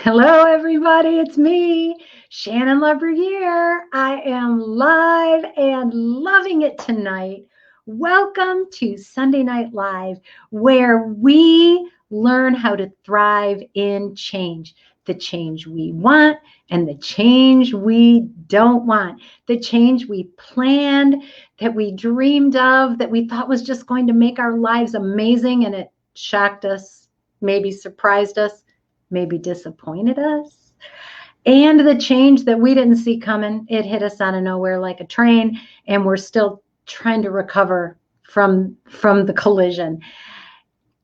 Hello, everybody. It's me, Shannon Lebriere. I am live and loving it tonight. Welcome to Sunday Night Live, where we learn how to thrive in change. The change we want and the change we don't want. The change we planned, that we dreamed of, that we thought was just going to make our lives amazing, and it shocked us, maybe surprised us, maybe disappointed us, and the change that we didn't see coming. It hit us out of nowhere like a train, and we're still trying to recover from the collision.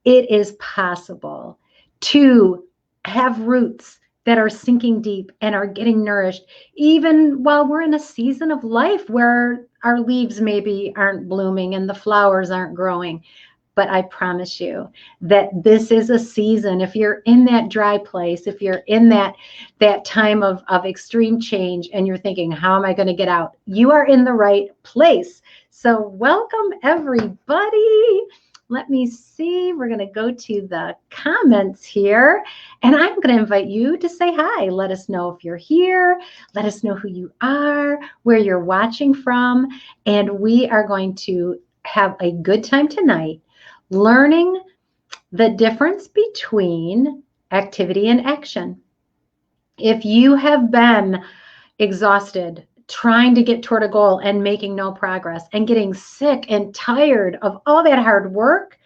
It is possible to have roots that are sinking deep and are getting nourished, even while we're in a season of life where our leaves maybe aren't blooming and the flowers aren't growing. But I promise you that this is a season. If you're in that dry place, if you're in that time of extreme change and you're thinking, how am I going to get out? You are in the right place. So welcome, everybody. Let me see. We're going to go to the comments here, and I'm going to invite you to say hi. Let us know if you're here. Let us know who you are, where you're watching from, and we are going to have a good time tonight learning the difference between activity and action. If you have been exhausted trying to get toward a goal and making no progress and getting sick and tired of all that hard work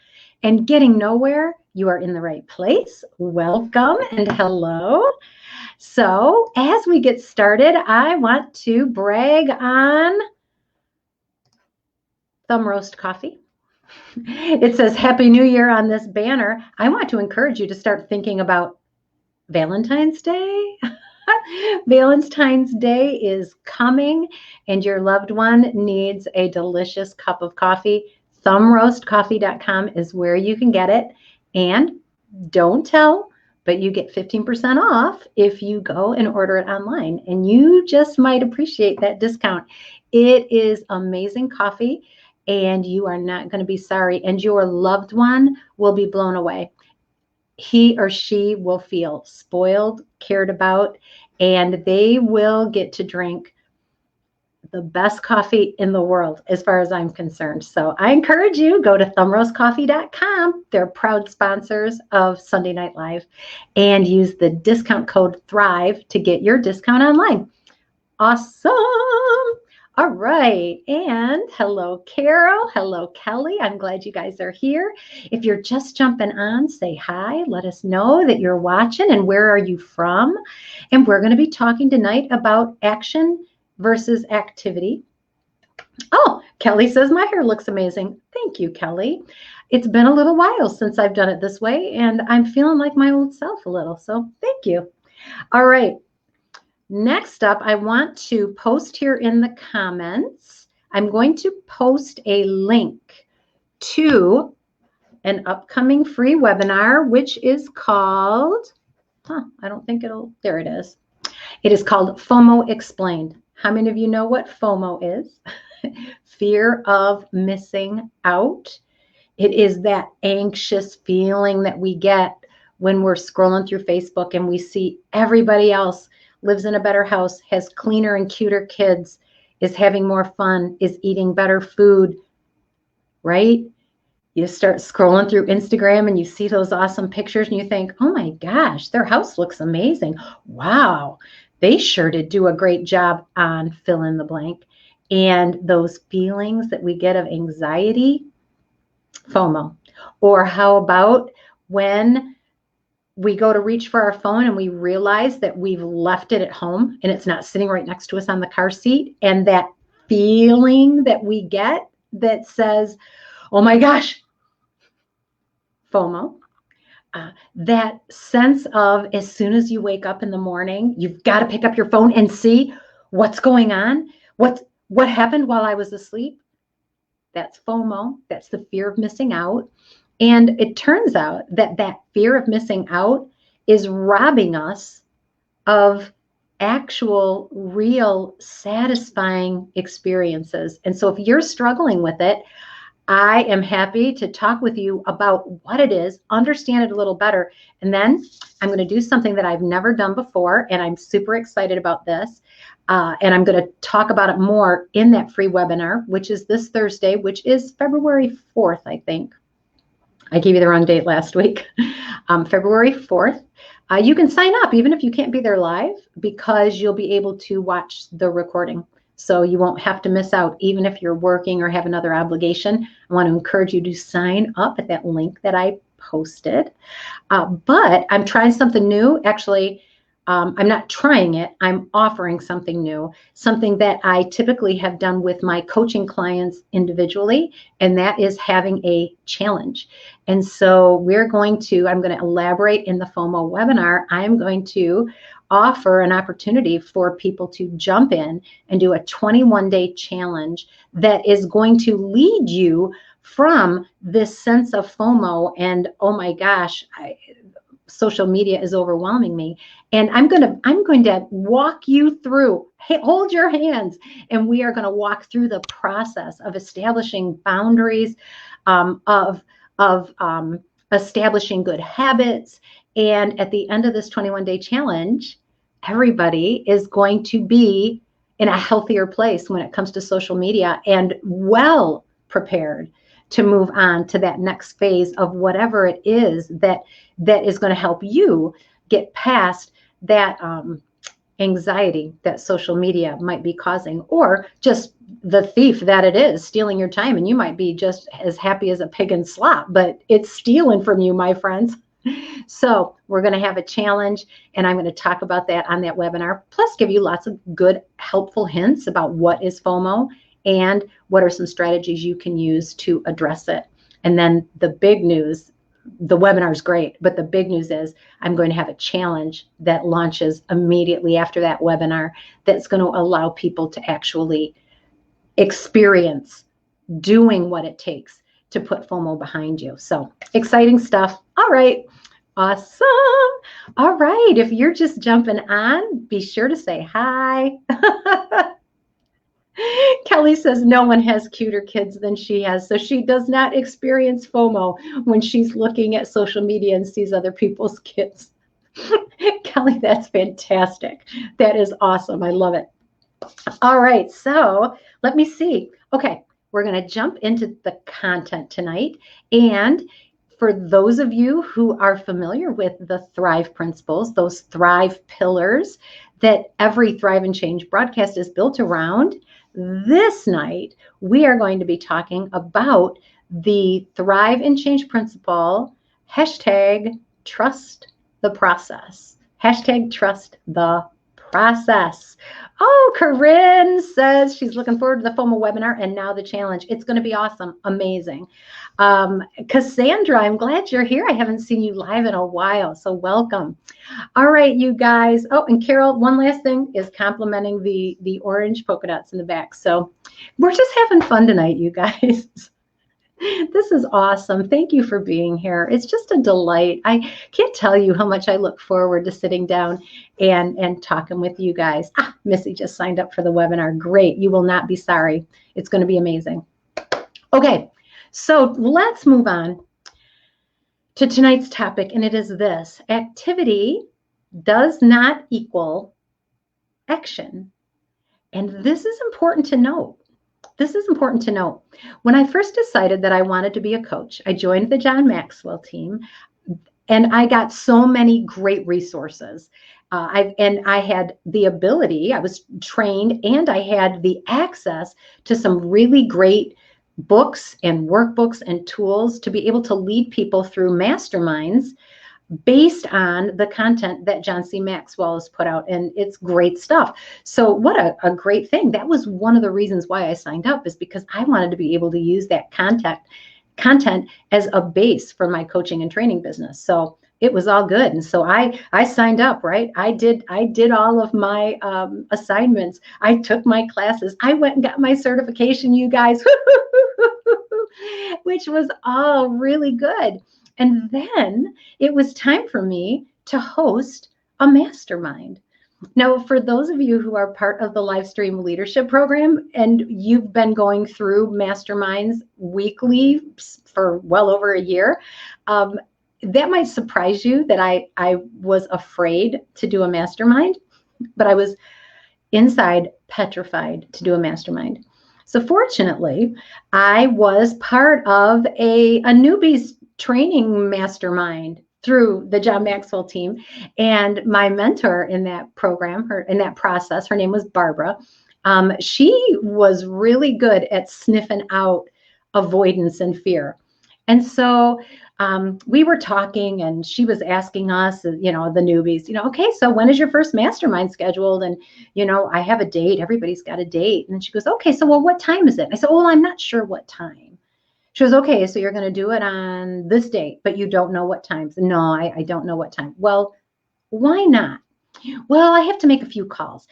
and getting nowhere, you are in the right place. Welcome and hello. So as we get started, I want to brag on Thumb Roast Coffee. It says Happy New Year on this banner. I want to encourage you to start thinking about Valentine's Day. Valentine's Day is coming, and your loved one needs a delicious cup of coffee. Thumbroastcoffee.com is where you can get it. And don't tell, but you get 15% off if you go and order it online. And you just might appreciate that discount. It is amazing coffee, and you are not going to be sorry. And your loved one will be blown away. He or she will feel spoiled, cared about, and they will get to drink the best coffee in the world, as far as I'm concerned. So I encourage you, go to thumbroastcoffee.com. They're proud sponsors of Sunday Night Live, and use the discount code THRIVE to get your discount online. Awesome. All right. And hello, Carol. Hello, Kelly. I'm glad you guys are here. If you're just jumping on, say hi. Let us know that you're watching and where are you from. And we're going to be talking tonight about action versus activity. Oh, Kelly says my hair looks amazing. Thank you, Kelly. It's been a little while since I've done it this way, and I'm feeling like my old self a little. So thank you. All right. Next up, I want to post here in the comments. I'm going to post a link to an upcoming free webinar, which is called, I don't think there it is. It is called FOMO Explained. How many of you know what FOMO is? Fear of missing out. It is that anxious feeling that we get when we're scrolling through Facebook and we see everybody else lives in a better house, has cleaner and cuter kids, is having more fun, is eating better food, right? You start scrolling through Instagram and you see those awesome pictures and you think, oh my gosh, their house looks amazing. Wow, they sure did do a great job on fill in the blank. And those feelings that we get of anxiety, FOMO. Or how about when we go to reach for our phone and we realize that we've left it at home and it's not sitting right next to us on the car seat, and that feeling that we get that says, oh my gosh, FOMO. That sense of as soon as you wake up in the morning, you've got to pick up your phone and see what's going on, what happened while I was asleep. That's FOMO. That's the fear of missing out. And it turns out that that fear of missing out is robbing us of actual, real, satisfying experiences. And so if you're struggling with it, I am happy to talk with you about what it is, understand it a little better, and then I'm going to do something that I've never done before, and I'm super excited about this. And I'm going to talk about it more in that free webinar, which is this Thursday, which is February 4th, I think. I gave you the wrong date last week. February 4th. You can sign up even if you can't be there live, because you'll be able to watch the recording. So you won't have to miss out, even if you're working or have another obligation. I want to encourage you to sign up at that link that I posted. But I'm trying something new. Actually, I'm not trying it. I'm offering something new, something that I typically have done with my coaching clients individually, and that is having a challenge. And so I'm going to elaborate in the FOMO webinar. I'm going to offer an opportunity for people to jump in and do a 21-day challenge that is going to lead you from this sense of FOMO and, oh my gosh, social media is overwhelming me. And I'm going to walk you through, hey, hold your hands, and we are going to walk through the process of establishing boundaries, of establishing good habits. And at the end of this 21-day challenge, everybody is going to be in a healthier place when it comes to social media and well prepared to move on to that next phase of whatever it is that is going to help you get past that anxiety that social media might be causing, or just the thief that it is stealing your time. And you might be just as happy as a pig in slop, but it's stealing from you, my friends. So we're going to have a challenge, and I'm going to talk about that on that webinar, plus give you lots of good, helpful hints about what is FOMO and what are some strategies you can use to address it. And then the big news, the webinar is great, but the big news is I'm going to have a challenge that launches immediately after that webinar that's going to allow people to actually experience doing what it takes to put FOMO behind you. So exciting stuff. All right. Awesome. All right. If you're just jumping on, be sure to say hi. Kelly says no one has cuter kids than she has, so she does not experience FOMO when she's looking at social media and sees other people's kids. Kelly, that's fantastic. That is awesome. I love it. All right, so let me see. Okay, we're going to jump into the content tonight. And for those of you who are familiar with the Thrive principles, those Thrive pillars that every Thrive and Change broadcast is built around, this night we are going to be talking about the Thrive and Change principle, hashtag trust the process. Hashtag trust the process. Oh, Corinne says she's looking forward to the FOMO webinar and now the challenge. It's going to be awesome. Amazing. Cassandra, I'm glad you're here. I haven't seen you live in a while, so welcome. All right, you guys. Oh, and Carol, one last thing is complimenting the orange polka dots in the back. So we're just having fun tonight, you guys. This is awesome. Thank you for being here. It's just a delight. I can't tell you how much I look forward to sitting down and talking with you guys. Missy just signed up for the webinar. Great. You will not be sorry. It's going to be amazing. Okay, so let's move on to tonight's topic, and it is this: activity does not equal action. And this is important to note. This is important to note. When I first decided that I wanted to be a coach, I joined the John Maxwell team, and I got so many great resources. I had the ability, I was trained, and I had the access to some really great books and workbooks and tools to be able to lead people through masterminds based on the content that John C. Maxwell has put out, and it's great stuff. So what a great thing. That was one of the reasons why I signed up, is because I wanted to be able to use that content as a base for my coaching and training business. So it was all good. And so I signed up, right? I did all of my assignments. I took my classes. I went and got my certification, you guys, which was all really good. And then it was time for me to host a mastermind. Now, for those of you who are part of the live stream leadership program and you've been going through masterminds weekly for well over a year, that might surprise you that I was afraid to do a mastermind, but I was inside petrified to do a mastermind. So fortunately, I was part of a newbies training mastermind through the John Maxwell team. And my mentor in that program, in that process, her name was Barbara. She was really good at sniffing out avoidance and fear. And so we were talking and she was asking us, the newbies, okay, so when is your first mastermind scheduled? And, I have a date. Everybody's got a date. And she goes, okay, so well, what time is it? I said, well, I'm not sure what time. She goes, okay, so you're going to do it on this date, but you don't know what time. No, I don't know what time. Well, why not? Well, I have to make a few calls.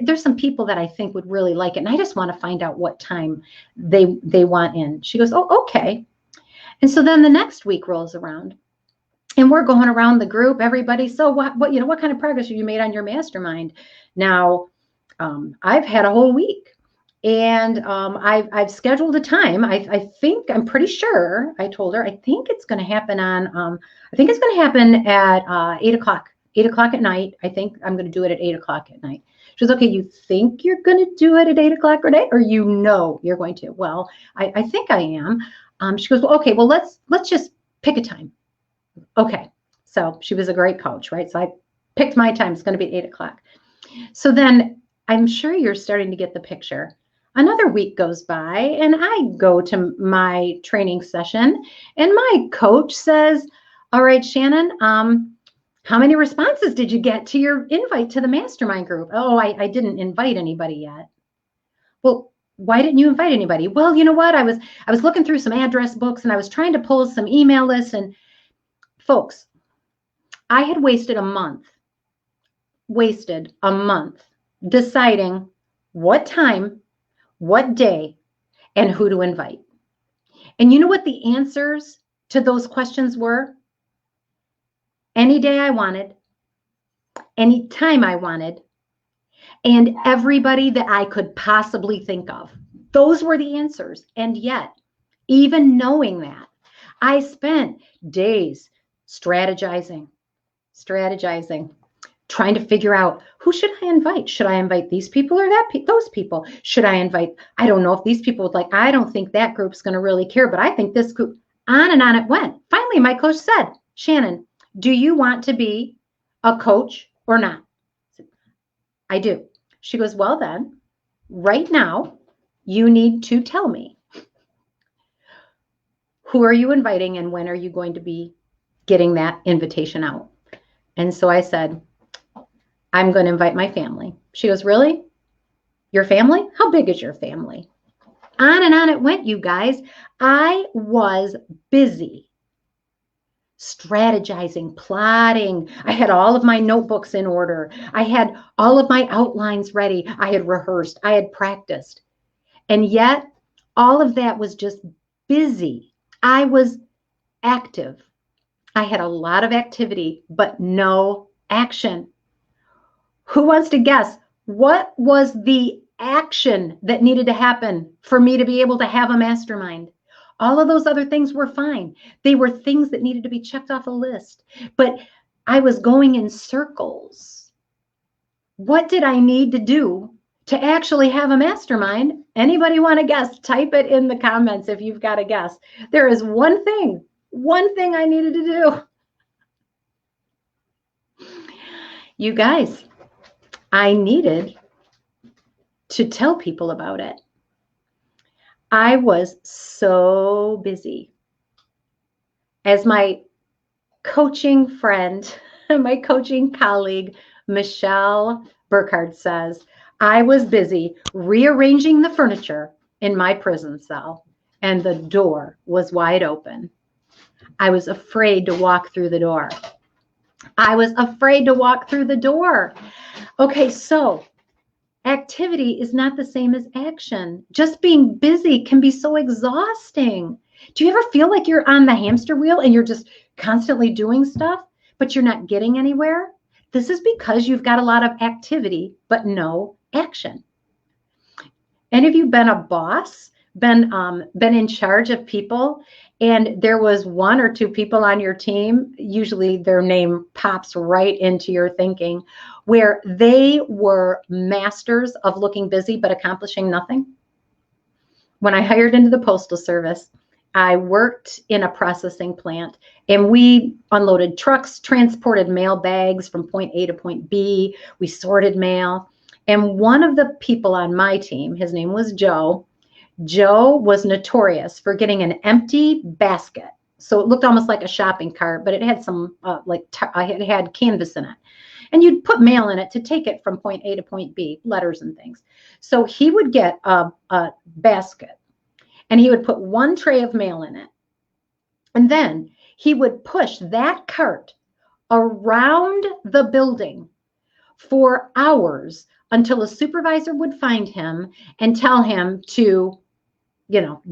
There's some people that I think would really like it. And I just want to find out what time they want in. She goes, oh, okay. And so then the next week rolls around and we're going around the group, everybody. So what kind of progress have you made on your mastermind? Now, I've had a whole week. And I've scheduled a time. I'm pretty sure, I told her, I think it's going to happen at 8 o'clock, 8 o'clock at night. I think I'm going to do it at 8 o'clock at night. She goes, okay, you think you're going to do it at 8 o'clock at night, or you're going to? Well, I think I am. She goes, well, okay, well, let's just pick a time. Okay. So she was a great coach, right? So I picked my time. It's going to be 8 o'clock. So then I'm sure you're starting to get the picture. Another week goes by and I go to my training session and my coach says, all right, Shannon, how many responses did you get to your invite to the mastermind group? Oh, I didn't invite anybody yet. Well, why didn't you invite anybody? Well, you know what? I was looking through some address books and I was trying to pull some email lists. And folks, I had wasted a month deciding what time, what day, and who to invite. And you know what the answers to those questions were? Any day I wanted, any time I wanted, and everybody that I could possibly think of. Those were the answers. And yet, even knowing that, I spent days strategizing, trying to figure out, who should I invite? Should I invite these people or those people? Should I invite, I don't know if these people would like, I don't think that group's going to really care, but I think this group, on and on it went. Finally, my coach said, Shannon, do you want to be a coach or not? I said, I do. She goes, well then, right now, you need to tell me, who are you inviting and when are you going to be getting that invitation out? And so I said, I'm going to invite my family. She goes, really? Your family? How big is your family? On and on it went, you guys. I was busy strategizing, plotting. I had all of my notebooks in order. I had all of my outlines ready. I had rehearsed. I had practiced. And yet, all of that was just busy. I was active. I had a lot of activity, but no action. Who wants to guess? What was the action that needed to happen for me to be able to have a mastermind? All of those other things were fine. They were things that needed to be checked off a list, but I was going in circles. What did I need to do to actually have a mastermind? Anybody want to guess? Type it in the comments if you've got a guess. There is one thing I needed to do. You guys, I needed to tell people about it. I was so busy. As my coaching friend, my coaching colleague, Michelle Burkhardt says, I was busy rearranging the furniture in my prison cell, and the door was wide open. I was afraid to walk through the door. Okay, so activity is not the same as action. Just being busy can be so exhausting. Do you ever feel like you're on the hamster wheel and you're just constantly doing stuff, but you're not getting anywhere? This is because you've got a lot of activity, but no action. Any of you been a boss, been in charge of people, and there was one or two people on your team, usually their name pops right into your thinking, where they were masters of looking busy but accomplishing nothing? When I hired into the Postal Service, I worked in a processing plant, and we unloaded trucks, transported mail bags from point A to point B. We sorted mail. And one of the people on my team, his name was Joe. Joe was notorious for getting an empty basket. So it looked almost like a shopping cart, but it had some it had canvas in it. And you'd put mail in it to take it from point A to point B, letters and things. So he would get a basket, and he would put one tray of mail in it. And then he would push that cart around the building for hours until a supervisor would find him and tell him to,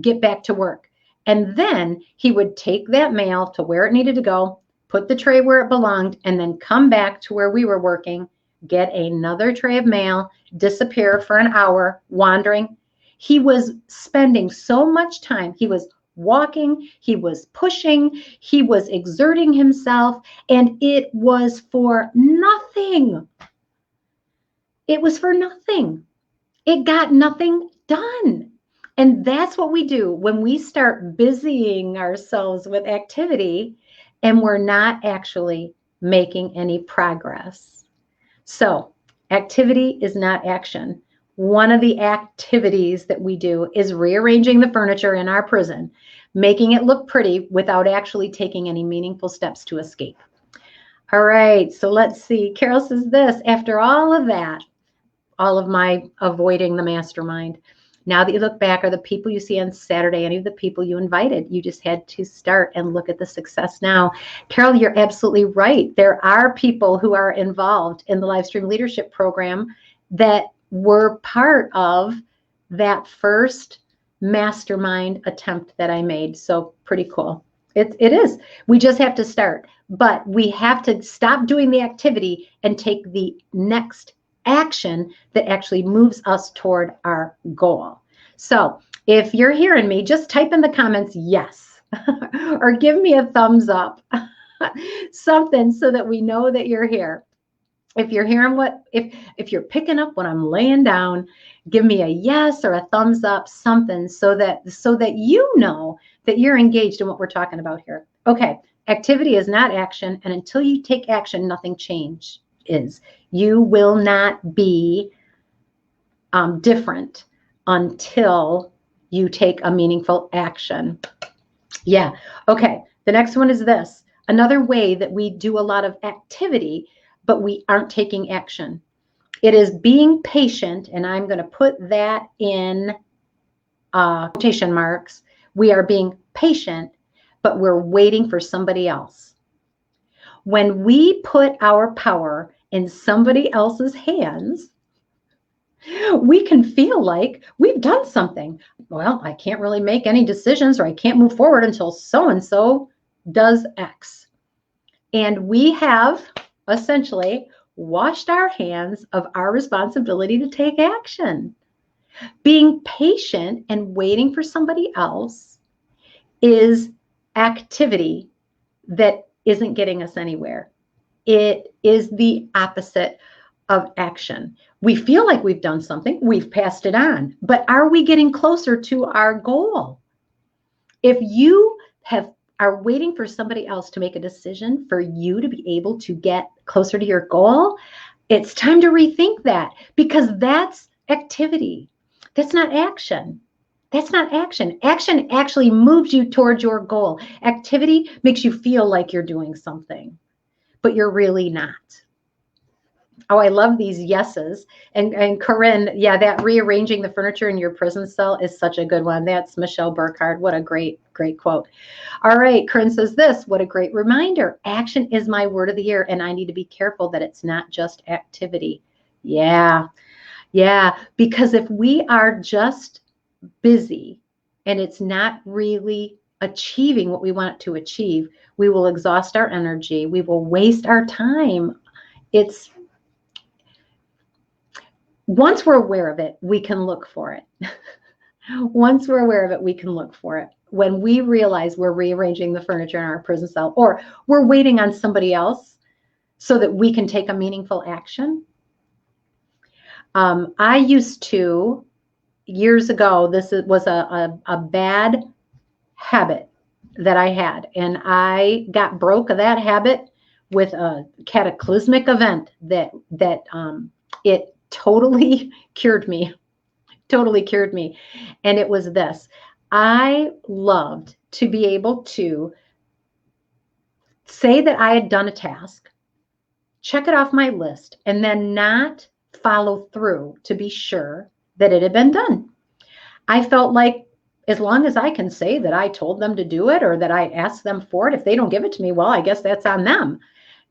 get back to work. And then he would take that mail to where it needed to go, put the tray where it belonged, and then come back to where we were working, get another tray of mail, disappear for an hour, wandering. He was spending so much time. He was walking, he was pushing, he was exerting himself, and it was for nothing. It was for nothing. It got nothing done. And that's what we do when we start busying ourselves with activity and we're not actually making any progress. So, activity is not action. One of the activities that we do is rearranging the furniture in our prison, making it look pretty without actually taking any meaningful steps to escape. All right, so let's see. Carol says this, after all of that, all of my avoiding the mastermind, now that you look back, are the people you see on Saturday any of the people you invited? You just had to start and look at the success now. Carol, you're absolutely right. There are people who are involved in the Livestream Leadership Program that were part of that first mastermind attempt that I made. So pretty cool. It is. We just have to start. But we have to stop doing the activity and take the next action that actually moves us toward our goal. So if you're hearing me, just type in the comments yes, or give me a thumbs up, something so that we know that you're here. If you're hearing if you're picking up what I'm laying down, give me a yes or a thumbs up, something so that you know that you're engaged in what we're talking about here. Okay, activity is not action, and until you take action, nothing changes. You will not be different until you take a meaningful action. Yeah. Okay. The next one is this. Another way that we do a lot of activity, but we aren't taking action. It is being patient, and I'm going to put that in quotation marks. We are being patient, but we're waiting for somebody else. When we put our power in somebody else's hands, we can feel like we've done something. Well, I can't really make any decisions, or I can't move forward until so-and-so does X. And we have essentially washed our hands of our responsibility to take action. Being patient and waiting for somebody else is activity that isn't getting us anywhere. It is the opposite of action. We feel like we've done something, we've passed it on, but are we getting closer to our goal? If you are waiting for somebody else to make a decision for you to be able to get closer to your goal, it's time to rethink that, because that's activity. That's not action. That's not action. Action actually moves you towards your goal. Activity makes you feel like you're doing something, but you're really not. Oh, I love these yeses. And Corinne, yeah, that rearranging the furniture in your prison cell is such a good one. That's Michelle Burkhardt. What a great quote. All right, Corinne says this, what a great reminder. Action is my word of the year, and I need to be careful that it's not just activity. Yeah, because if we are just busy and it's not really achieving what we want it to achieve, we will exhaust our energy, we will waste our time, it's once we're aware of it, we can look for it. Once we're aware of it, we can look for it. When we realize we're rearranging the furniture in our prison cell, or we're waiting on somebody else so that we can take a meaningful action. I used to, years ago, this was a bad habit that I had, and I got broke of that habit with a cataclysmic event that it totally cured me. Totally cured me. And it was this. I loved to be able to say that I had done a task, check it off my list, and then not follow through to be sure that it had been done. I felt like as long as I can say that I told them to do it or that I asked them for it, if they don't give it to me, well, I guess that's on them.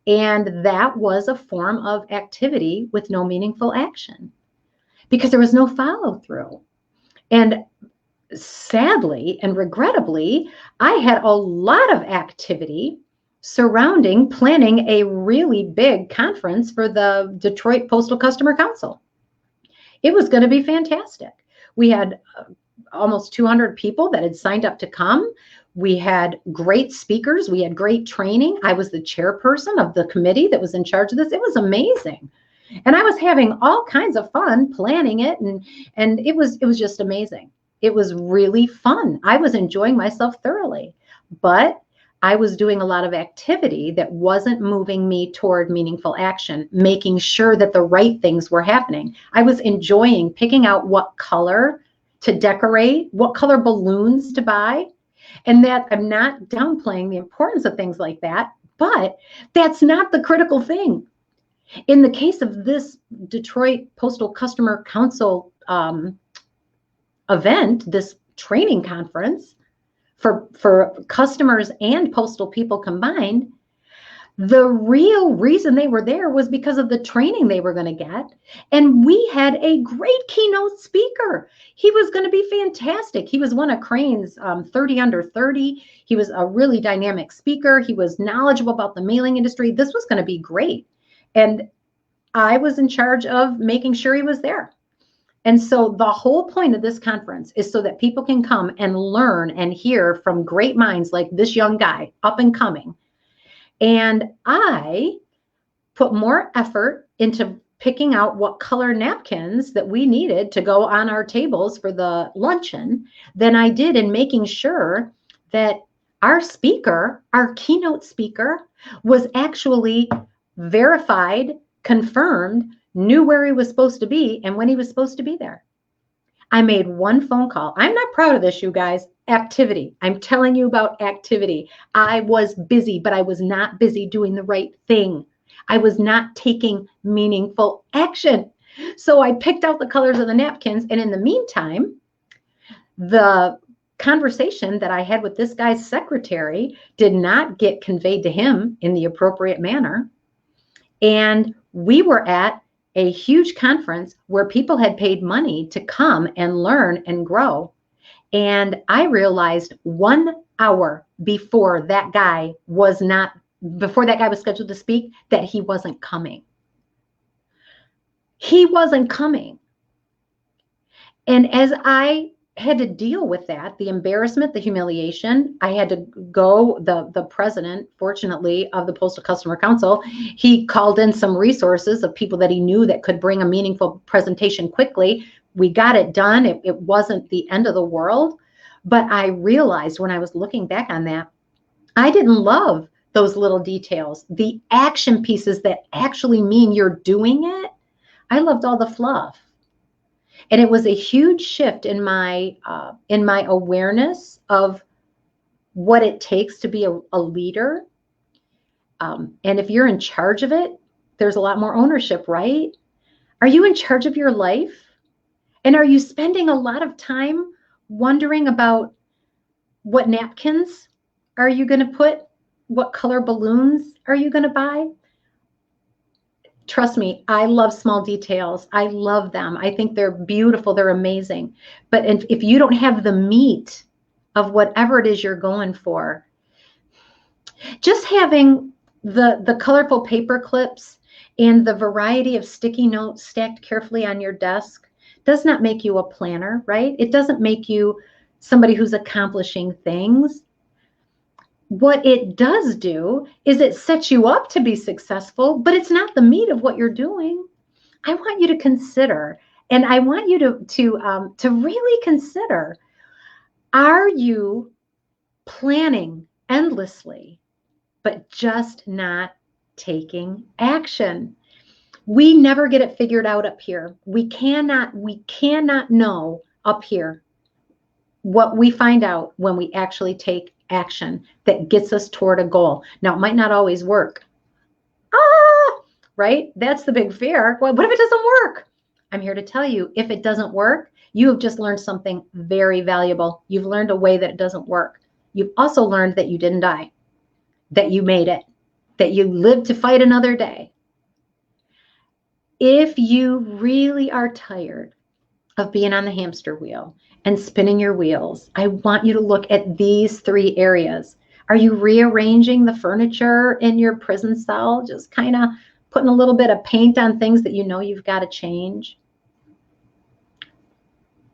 And that was a form of activity with no meaningful action because there was no follow through. And sadly and regrettably, I had a lot of activity surrounding planning a really big conference for the Detroit Postal Customer Council. It was going to be fantastic. We had almost 200 people that had signed up to come. We had great speakers. We had great training. I was the chairperson of the committee that was in charge of this. It was amazing. And I was having all kinds of fun planning it, and it was just amazing. It was really fun. I was enjoying myself thoroughly, but I was doing a lot of activity that wasn't moving me toward meaningful action, making sure that the right things were happening. I was enjoying picking out what color to decorate, what color balloons to buy, and that I'm not downplaying the importance of things like that, but that's not the critical thing. In the case of this Detroit Postal Customer Council event, this training conference for customers and postal people combined, the real reason they were there was because of the training they were going to get. And we had a great keynote speaker. He was going to be fantastic. He was one of Crane's 30 under 30. He was a really dynamic speaker. He was knowledgeable about the mailing industry. This was going to be great. And I was in charge of making sure he was there. And so the whole point of this conference is so that people can come and learn and hear from great minds like this young guy, up and coming. And I put more effort into picking out what color napkins that we needed to go on our tables for the luncheon than I did in making sure that our speaker, our keynote speaker, was actually verified, confirmed, knew where he was supposed to be and when he was supposed to be there. I made one phone call. I'm not proud of this, you guys. Activity. I'm telling you about activity. I was busy, but I was not busy doing the right thing. I was not taking meaningful action. So I picked out the colors of the napkins. And in the meantime, the conversation that I had with this guy's secretary did not get conveyed to him in the appropriate manner. And we were at a huge conference where people had paid money to come and learn and grow. And I realized 1 hour before that guy was scheduled to speak, that he wasn't coming. He wasn't coming. And as I had to deal with that, the embarrassment, the humiliation, I had to go, the president, fortunately, of the Postal Customer Council, he called in some resources of people that he knew that could bring a meaningful presentation quickly. We got it done. It wasn't the end of the world. But I realized when I was looking back on that, I didn't love those little details, the action pieces that actually mean you're doing it. I loved all the fluff. And it was a huge shift in my awareness of what it takes to be a leader. And if you're in charge of it, there's a lot more ownership, right? Are you in charge of your life? And are you spending a lot of time wondering about what napkins are you going to put? What color balloons are you going to buy? Trust me, I love small details. I love them. I think they're beautiful. They're amazing. But if you don't have the meat of whatever it is you're going for, just having the colorful paper clips And the variety of sticky notes stacked carefully on your desk does not make you a planner, right? It doesn't make you somebody who's accomplishing things. What it does do is it sets you up to be successful, but it's not the meat of what you're doing. I want you to consider, and I want you to really consider, are you planning endlessly, but just not taking action? We never get it figured out up here. We cannot know up here what we find out when we actually take action that gets us toward a goal. Now, it might not always work. Right? That's the big fear. Well, what if it doesn't work? I'm here to tell you, if it doesn't work, you have just learned something very valuable. You've learned a way that it doesn't work. You've also learned that you didn't die, that you made it, that you lived to fight another day. If you really are tired of being on the hamster wheel and spinning your wheels, I want you to look at these 3 areas. Are you rearranging the furniture in your prison cell? Just kind of putting a little bit of paint on things that you know you've got to change.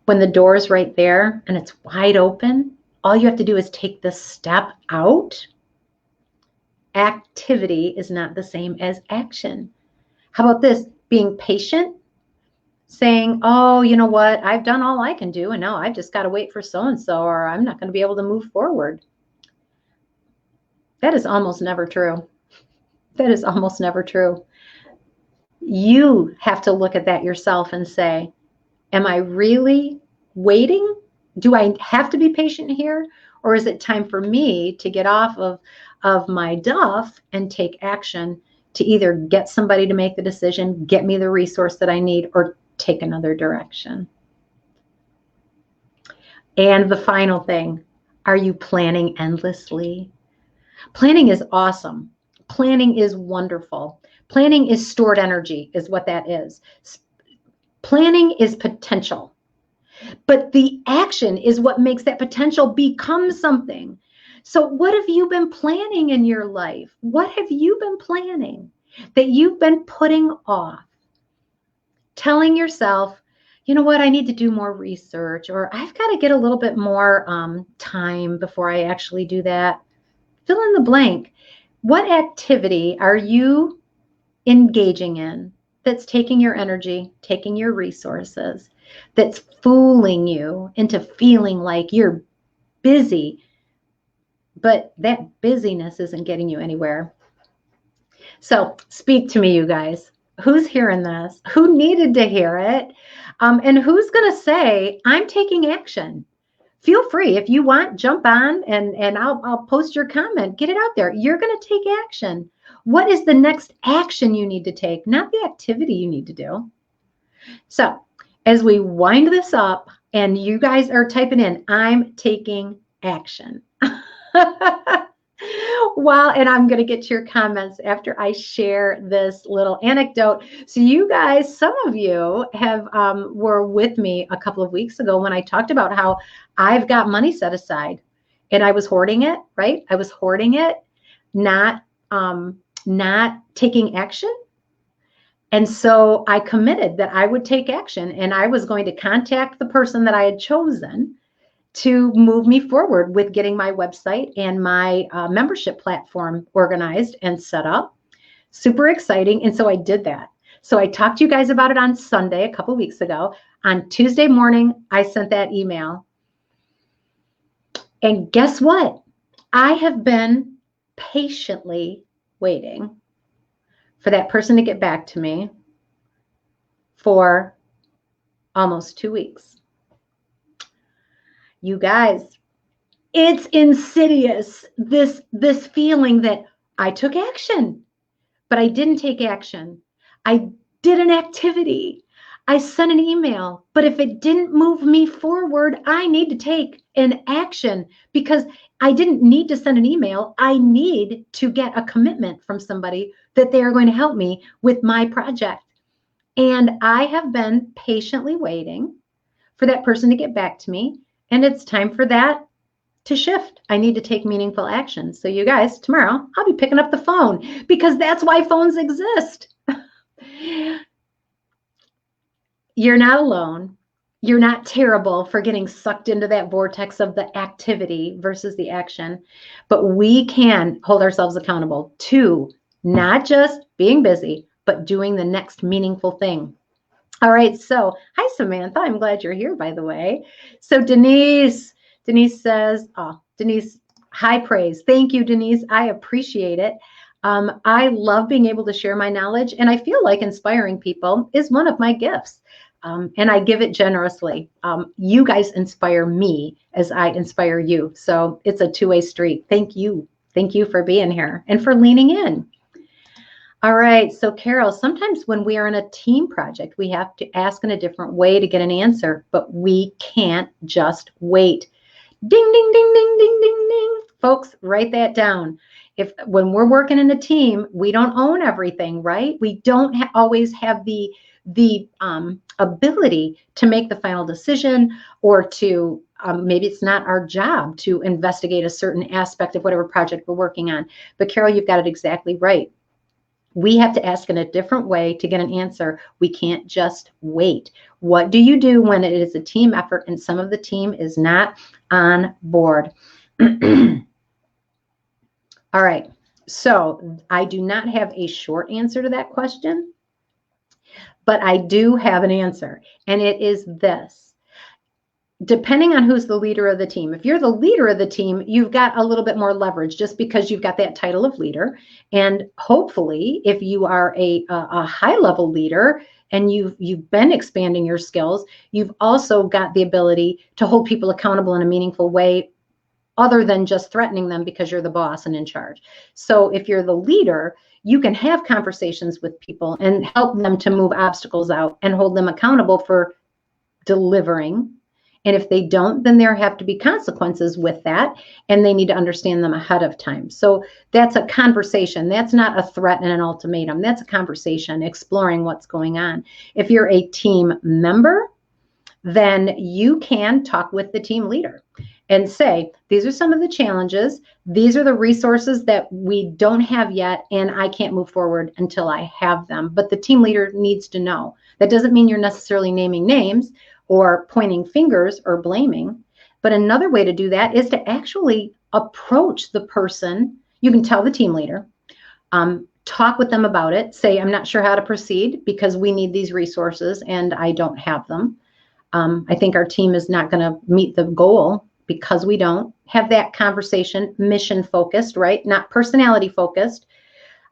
When the door is right there and it's wide open, all you have to do is take the step out. Activity is not the same as action. How about this? Being patient, saying, oh, you know what? I've done all I can do, and now I've just got to wait for so-and-so, or I'm not going to be able to move forward. That is almost never true. That is almost never true. You have to look at that yourself and say, am I really waiting? Do I have to be patient here? Or is it time for me to get off of my duff and take action to either get somebody to make the decision, get me the resource that I need, or take another direction? And the final thing, are you planning endlessly? Planning is awesome. Planning is wonderful. Planning is stored energy, is what that is. Planning is potential. But the action is what makes that potential become something. So what have you been planning in your life? What have you been planning that you've been putting off? Telling yourself, you know what, I need to do more research, or I've got to get a little bit more time before I actually do that. Fill in the blank. What activity are you engaging in that's taking your energy, taking your resources, that's fooling you into feeling like you're busy, but that busyness isn't getting you anywhere? So speak to me, you guys. Who's hearing this? Who needed to hear it? And who's going to say, I'm taking action? Feel free. If you want, jump on and I'll post your comment. Get it out there. You're going to take action. What is the next action you need to take? Not the activity you need to do. So as we wind this up and you guys are typing in, I'm taking action. Well, and I'm going to get to your comments after I share this little anecdote. So you guys, some of you have were with me a couple of weeks ago when I talked about how I've got money set aside and I was hoarding it, right? I was hoarding it, not taking action. And so I committed that I would take action and I was going to contact the person that I had chosen to move me forward with getting my website and my membership platform organized and set up. Super exciting. And so I did that. So I talked to you guys about it on Sunday, a couple of weeks ago. On Tuesday morning, I sent that email. And guess what? I have been patiently waiting for that person to get back to me for almost 2 weeks. You guys, it's insidious, this feeling that I took action, but I didn't take action. I did an activity. I sent an email, but if it didn't move me forward, I need to take an action because I didn't need to send an email. I need to get a commitment from somebody that they are going to help me with my project. And I have been patiently waiting for that person to get back to me. And it's time for that to shift. I need to take meaningful action. So you guys, tomorrow, I'll be picking up the phone because that's why phones exist. You're not alone. You're not terrible for getting sucked into that vortex of the activity versus the action, but we can hold ourselves accountable to not just being busy, but doing the next meaningful thing. All right. So, hi, Samantha. I'm glad you're here, by the way. So, Denise says, oh, Denise, high praise. Thank you, Denise. I appreciate it. I love being able to share my knowledge, and I feel like inspiring people is one of my gifts. And I give it generously. You guys inspire me as I inspire you. So, it's a two-way street. Thank you. Thank you for being here and for leaning in. All right, so Carol, sometimes when we are in a team project, we have to ask in a different way to get an answer, but we can't just wait. Ding, ding, ding, ding, ding, ding, ding. Folks, write that down. When we're working in a team, we don't own everything, right? We don't always have the ability to make the final decision, or to maybe it's not our job to investigate a certain aspect of whatever project we're working on. But Carol, you've got it exactly right. We have to ask in a different way to get an answer. We can't just wait. What do you do when it is a team effort and some of the team is not on board? All right. So I do not have a short answer to that question, but I do have an answer, and it is this. Depending on who's the leader of the team. If you're the leader of the team, you've got a little bit more leverage just because you've got that title of leader. And hopefully, if you are a high-level leader and you've been expanding your skills, you've also got the ability to hold people accountable in a meaningful way other than just threatening them because you're the boss and in charge. So if you're the leader, you can have conversations with people and help them to move obstacles out and hold them accountable for delivering. And if they don't, then there have to be consequences with that, and they need to understand them ahead of time. So that's a conversation. That's not a threat and an ultimatum. That's a conversation exploring what's going on. If you're a team member, then you can talk with the team leader and say, these are some of the challenges. These are the resources that we don't have yet, and I can't move forward until I have them. But the team leader needs to know. That doesn't mean you're necessarily naming names or pointing fingers or blaming. But another way to do that is to actually approach the person. You can tell the team leader, talk with them about it, say, I'm not sure how to proceed because we need these resources and I don't have them. I think our team is not going to meet the goal because we don't. Have that conversation, mission focused, right? Not personality focused.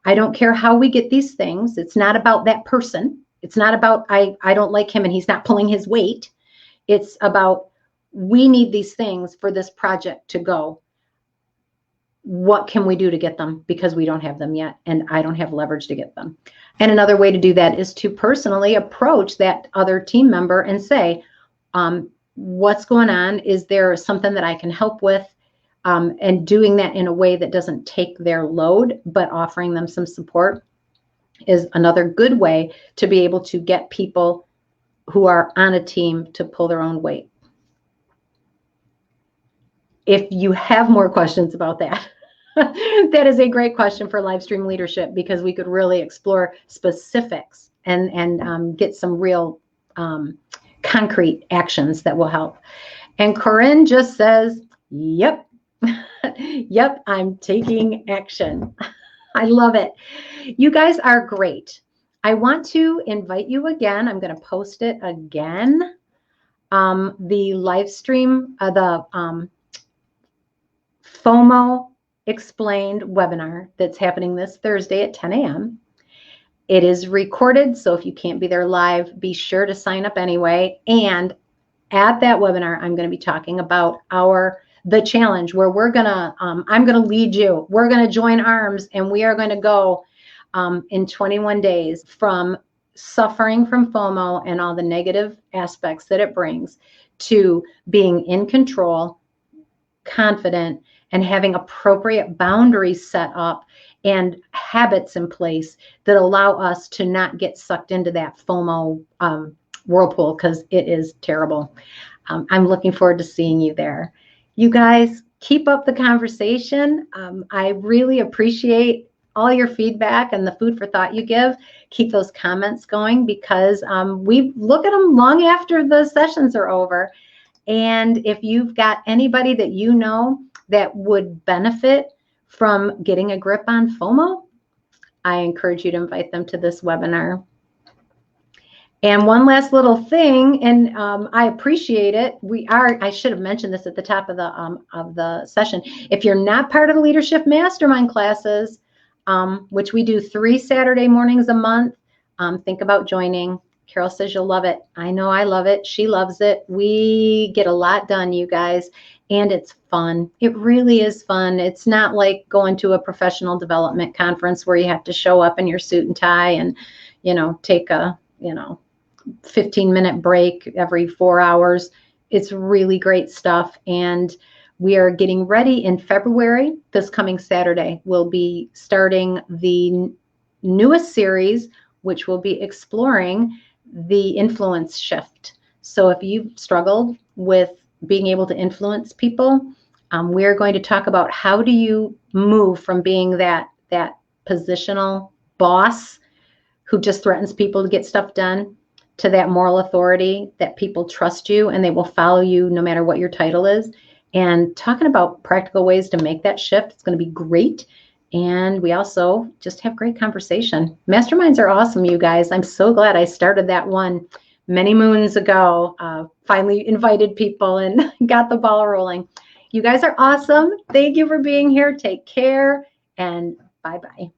I don't care how we get these things. It's not about that person. It's not about, I don't like him and he's not pulling his weight. It's about, we need these things for this project to go. What can we do to get them? Because we don't have them yet, and I don't have leverage to get them. And another way to do that is to personally approach that other team member and say, what's going on? Is there something that I can help with? And doing that in a way that doesn't take their load, but offering them some support is another good way to be able to get people who are on a team to pull their own weight. If you have more questions about that, that is a great question for live stream leadership, because we could really explore specifics and get some real concrete actions that will help. And Corinne just says, yep, yep, I'm taking action. I love it. You guys are great. I want to invite you again. I'm going to post it again. The live stream, the FOMO Explained webinar that's happening this Thursday at 10 a.m. It is recorded, so if you can't be there live, be sure to sign up anyway. And at that webinar, I'm going to be talking about the challenge where we're going to, I'm going to lead you. We're going to join arms, and we are going to go in 21 days from suffering from FOMO and all the negative aspects that it brings to being in control, confident, and having appropriate boundaries set up and habits in place that allow us to not get sucked into that FOMO whirlpool, because it is terrible. I'm looking forward to seeing you there. You guys keep up the conversation. I really appreciate all your feedback and the food for thought you give. Keep those comments going, because we look at them long after the sessions are over. And if you've got anybody that you know that would benefit from getting a grip on FOMO, I encourage you to invite them to this webinar. And one last little thing, and I appreciate it. I should have mentioned this at the top of the session. If you're not part of the Leadership Mastermind classes, which we do 3 Saturday mornings a month, think about joining. Carol says you'll love it. I know I love it. She loves it. We get a lot done, you guys, and it's fun. It really is fun. It's not like going to a professional development conference where you have to show up in your suit and tie and, take a, 15-minute break every 4 hours. It's really great stuff. And we are getting ready in February. This coming Saturday, we'll be starting the newest series, which will be exploring the influence shift. So if you've struggled with being able to influence people, we're going to talk about how do you move from being that positional boss who just threatens people to get stuff done, to that moral authority that people trust you and they will follow you no matter what your title is. And talking about practical ways to make that shift, it's going to be great. And we also just have great conversation. Masterminds are awesome, you guys. I'm so glad I started that one many moons ago. Finally invited people and got the ball rolling. You guys are awesome. Thank you for being here. Take care and bye-bye.